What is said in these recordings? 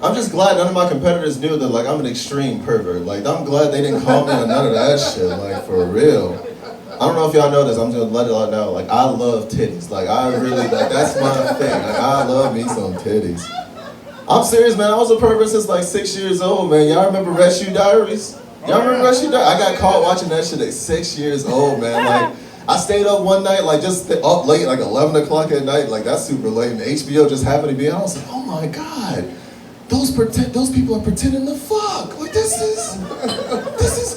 I'm just glad none of my competitors knew that like I'm an extreme pervert. Like I'm glad they didn't call me on none of that shit. Like for real. I don't know if y'all know this. I'm just gonna let it all know. Like I love titties. Like I really like that's my thing. Like I love me some titties. I'm serious, man. I was a pervert since like 6 years old, man. Y'all remember Red Shoe Diaries? Y'all remember Red Shoe Diaries? I got caught watching that shit at 6 years old, man. Like I stayed up one night, like just up late, like 11 o'clock at night. Like that's super late. And HBO just happened to be on. I was like, oh my god. Those people are pretending to fuck. Like this is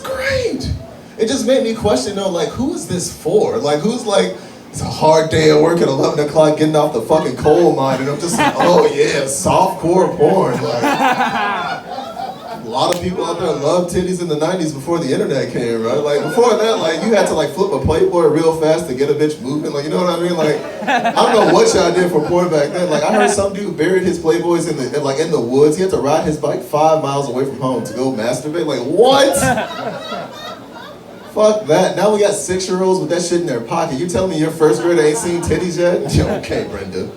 great. It just made me question though, like who is this for? Like who's like, it's a hard day at work at 11 o'clock getting off the fucking coal mine and I'm just like, oh yeah, softcore porn. Like, a lot of people out there loved titties in the 90s before the internet came, right? Like before that, like you had to like flip a Playboy real fast to get a bitch moving. Like, you know what I mean? Like, I don't know what y'all did for porn back then. Like I heard some dude buried his Playboys in the woods. He had to ride his bike 5 miles away from home to go masturbate. Like what? Fuck that. Now we got 6-year-olds with that shit in their pocket. You telling me your first grader ain't seen titties yet? Yo, okay, Brenda.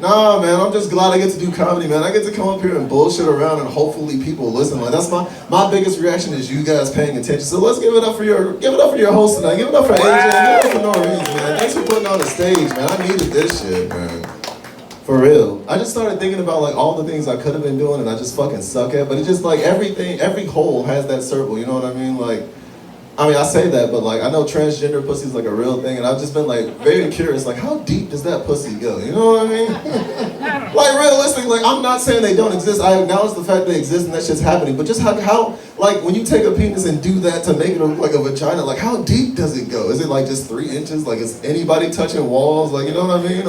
Nah, man, I'm just glad I get to do comedy, man. I get to come up here and bullshit around and hopefully people listen. Like that's my biggest reaction is you guys paying attention. So let's give it up for your host tonight. Give it up for AJ. Give it up for Noreens, man. Thanks for putting on the stage, man. I needed this shit, man. For real. I just started thinking about like all the things I could have been doing and I just fucking suck at, but it's just like every hole has that circle, you know what I mean? Like, I say that, but like I know transgender pussy is like a real thing and I've just been like very curious, like how deep does that pussy go, you know what I mean? Like realistically, like I'm not saying they don't exist, I acknowledge the fact they exist and that shit's happening, but just how like when you take a penis and do that to make it look like a vagina, like how deep does it go? Is it like just 3 inches? Like is anybody touching walls? Like, you know what I mean?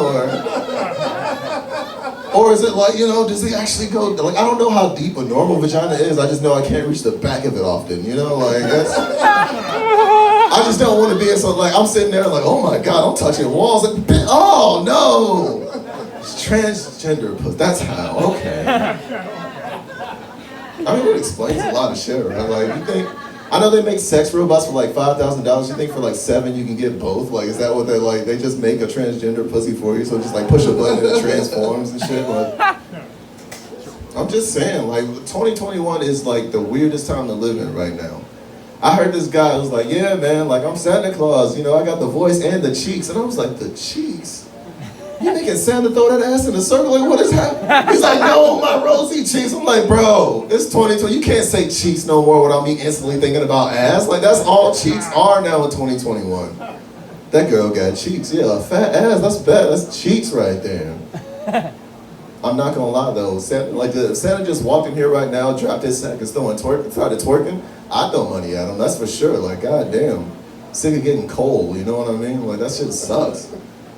Or is it like, you know, does it actually go, like, I don't know how deep a normal vagina is, I just know I can't reach the back of it often, you know, like, that's, I just don't want to be in so, like, I'm sitting there like, oh my god, I'm touching walls, like, oh no, it's transgender pussy, that's how, okay. I mean, it explains a lot of shit, right, like, you think, I know they make sex robots for like $5,000. You think for like $7 you can get both? Like, is that what they like? They just make a transgender pussy for you, so just like push a button and it transforms and shit. Like, I'm just saying, like 2021 is like the weirdest time to live in right now. I heard this guy who was like, yeah, man, like I'm Santa Claus. You know, I got the voice and the cheeks, and I was like, the cheeks? You making Santa throw that ass in a circle? Like, what is happening? He's like, no, my rosy cheeks. I'm like, bro, it's 2020. You can't say cheeks no more without me instantly thinking about ass. Like, that's all cheeks are now in 2021. That girl got cheeks. Yeah, a fat ass, that's bad. That's cheeks right there. I'm not gonna lie though. Santa, like, if Santa just walked in here right now, dropped his sack and started twerking, I'd throw money at him, that's for sure. Like, goddamn. Sick of getting coal, you know what I mean? Like, that shit sucks.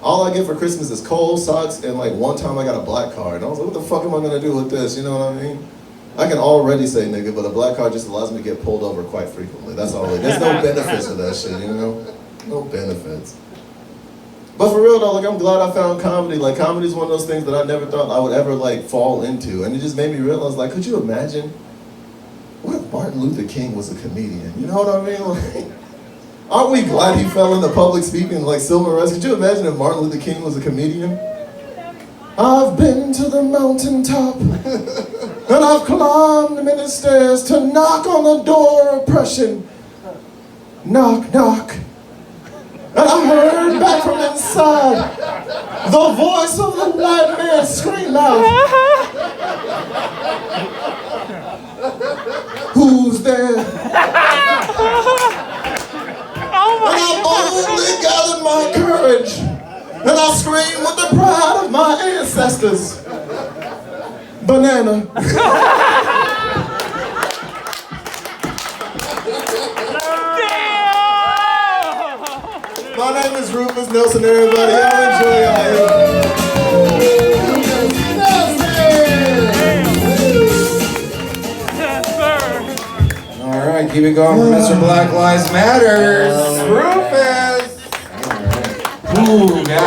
All I get for Christmas is coal, socks, and like one time I got a black card. And I was like, what the fuck am I gonna do with this? You know what I mean? I can already say nigga, but a black card just allows me to get pulled over quite frequently. That's all. There's no benefits to that shit, you know? No benefits. But for real though, like I'm glad I found comedy. Like comedy is one of those things that I never thought I would ever like fall into. And it just made me realize, like, could you imagine? What if Martin Luther King was a comedian? You know what I mean? Like, aren't we glad he fell into public speaking like civil rights? Could you imagine if Martin Luther King was a comedian? I've been to the mountaintop and I've climbed many stairs to knock on the door of oppression. Knock, knock. And I heard back from inside the voice of the white man scream out, who's there? And I boldly gathered my courage, and I screamed with the pride of my ancestors. Banana. My name is Rufus Nelson, everybody. Y'all enjoy y'all. All right, keep it going for Mr. Black Lives Matter, Rufus. Ooh, guys.